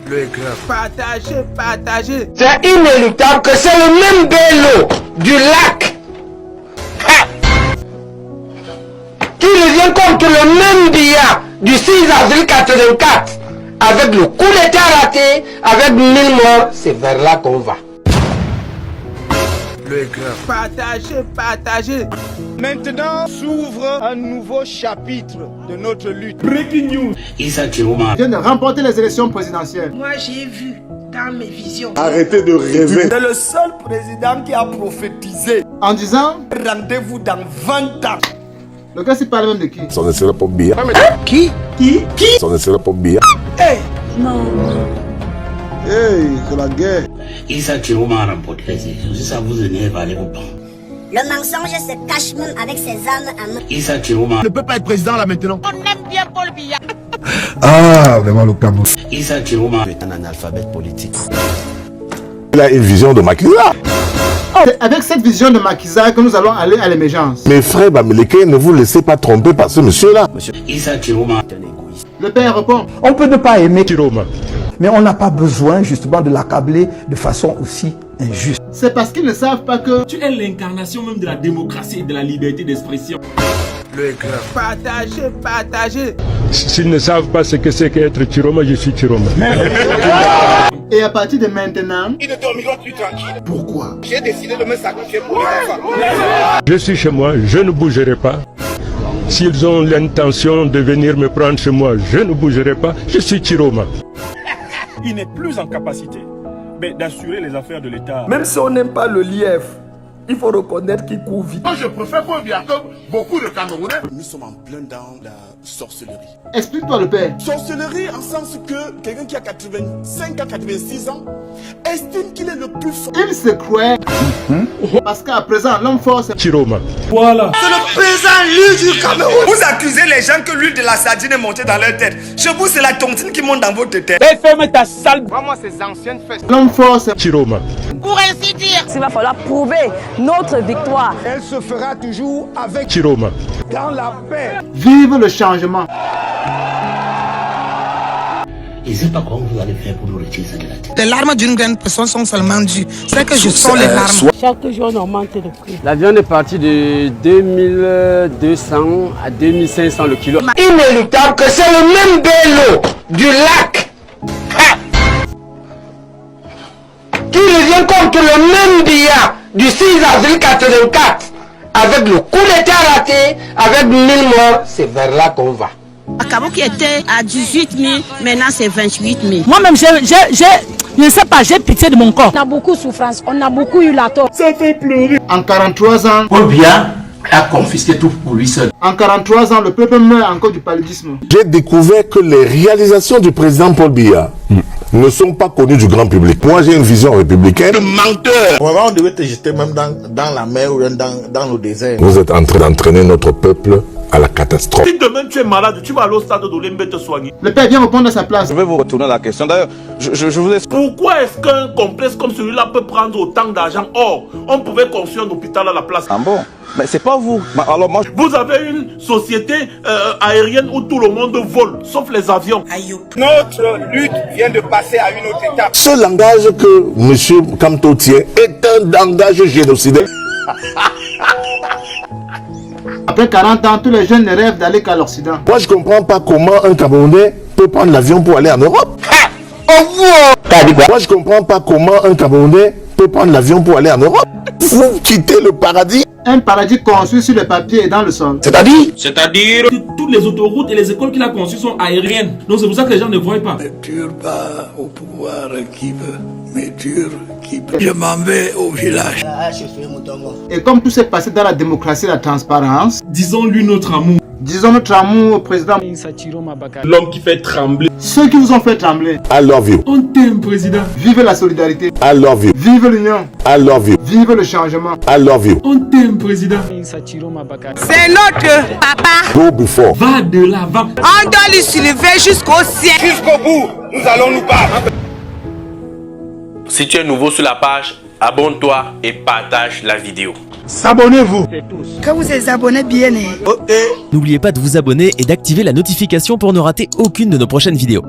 Le écran. Partagez, partagez. C'est inéluctable que c'est le même Bello du lac qui revient contre le même Biya du 6 avril 84 avec le coup d'état raté, avec 1000 morts. C'est vers là qu'on va. Le écran. Partagez, partagez. Maintenant s'ouvre un nouveau chapitre de notre lutte. Breaking news. Issa Chiroma vient de remporter les élections présidentielles. Moi, j'ai vu dans mes visions. Arrêtez de rêver. C'est le seul président qui a prophétisé. En disant, Rendez-vous dans 20 ans. le gars s'est parlé même de qui? Son excellent pour Biya. Qui? Son excellent pour Biya. Hey, c'est la guerre. Issa Chiroma a remporté les élections. Si ça vous énerve, allez vous prendre. Le mensonge se cache même avec ses armes à main. Issa Chiroma Ne peut pas être président là maintenant. On aime bien Paul Biya. Ah, vraiment le Cameroun. Issa Chiroma est un analphabète politique. Il a une vision de Macky Sall. c'est avec cette vision de Macky Sall que nous allons aller à l'émergence. Mes frères Bamileke, ne vous laissez pas tromper par ce monsieur-là. Issa Chiroma est un égoïste. Le père répond, On peut ne pas aimer Chiroma. mais on n'a pas besoin justement de l'accabler de façon aussi injuste. c'est parce qu'ils ne savent pas que Tu es l'incarnation même de la démocratie et de la liberté d'expression. Le écran. Partagez, partagez. S'ils ne savent pas ce que c'est qu'être Chiroma, je suis Chiroma. et à partir de maintenant, Ils ne dormiront plus tranquille. Pourquoi? J'ai décidé de me sacrifier pour les enfants. Je suis chez moi, je ne bougerai pas. S'ils ont l'intention de venir me prendre chez moi, je ne bougerai pas. Je suis Chiroma. Il n'est plus en capacité d'assurer les affaires de l'État. Même si on n'aime pas le lièvre, il faut reconnaître qu'il court vite. Moi, je préfère Paul Biya que beaucoup de Camerounais. Nous sommes en plein dans la sorcellerie. explique-toi le père. Sorcellerie en sens que quelqu'un qui a 85 à 86 ans estime qu'il est le plus fort. Il se croit parce qu'à présent, l'homme fort, c'est Chiroma. Voilà. C'est le président lui du Cameroun. Vous accusez les gens que l'huile de la sardine est montée dans leur tête. Chez vous, c'est la tontine qui monte dans votre tête. Ferme ta sale. Vraiment, ces anciennes fesses. l'homme fort, c'est Chiroma. Pour ainsi dire. Il va falloir prouver notre victoire. Elle se fera toujours avec Chiroma. dans la paix. vive le changement. je ne sais pas comment vous allez faire pour nous retirer ça de la tête. Les larmes d'une grande personne sont seulement dues. C'est que je sors les larmes. Chaque jour, on augmente le prix. La viande est partie de 2200 à 2500 le kilo. Inéluctable que c'est le même Bello du lac qui revient contre le même Biya du 6 avril 84 avec le coup d'état raté, avec 1000 morts. C'est vers là qu'on va. Akabo qui était à 18 000, maintenant c'est 28 000. Moi-même, je ne sais pas, j'ai pitié de mon corps. On a beaucoup de souffrance, on a beaucoup eu la tort. Ça fait pleurer. En 43 ans, Paul Biya a confisqué tout pour lui seul. en 43 ans, le peuple meurt encore du paludisme. J'ai découvert que les réalisations du président Paul Biya ne sont pas connues du grand public. Moi, j'ai une vision républicaine. Menteur. Vraiment, on devait te jeter même dans la mer ou dans le désert. Vous êtes en train d'entraîner notre peuple à la catastrophe. Si demain tu es malade, tu vas aller au stade d'Olembe te soigner. Le père vient répondre à sa place. Je vais vous retourner la question. D'ailleurs, je vous explique. Pourquoi est-ce qu'un complexe comme celui-là peut prendre autant d'argent? Or, on pouvait construire un hôpital à la place. Ah bon? Mais c'est pas vous. Alors moi, Vous avez une société aérienne où tout le monde vole, sauf les avions. Notre lutte vient de passer à une autre étape. Ce langage que M. Kamto tient est un langage génocidaire. Après 40 ans, tous les jeunes ne rêvent d'aller qu'à l'Occident. Moi, je comprends pas comment un Camerounais peut prendre l'avion pour aller en Europe. Moi, je comprends pas comment un Camerounais peut prendre l'avion pour aller en Europe. Vous quittez le paradis. Un paradis construit sur le papier et dans le sol. C'est-à-dire que toutes les autoroutes et les écoles qu'il a conçues sont aériennes. Donc c'est pour ça que les gens ne voient pas. Ne dure pas au pouvoir qui veut, mais dure qui peut. Je m'en vais au village. Et comme tout s'est passé dans la démocratie et la transparence, Disons-lui notre amour. disons notre amour au président. L'homme qui fait trembler. Ceux qui vous ont fait trembler, I love you. On t'aime, président. vive la solidarité, I love you. vive l'union, I love you. vive le changement. I love you. On t'aime, président. C'est notre papa. Go before. Va de l'avant. On doit lui soulever jusqu'au ciel. Jusqu'au bout, nous allons nous battre. Si tu es nouveau sur la page, abonne-toi et partage la vidéo. S'abonnez-vous. Que vous êtes abonnés bien. N'oubliez pas de vous abonner et d'activer la notification pour ne rater aucune de nos prochaines vidéos.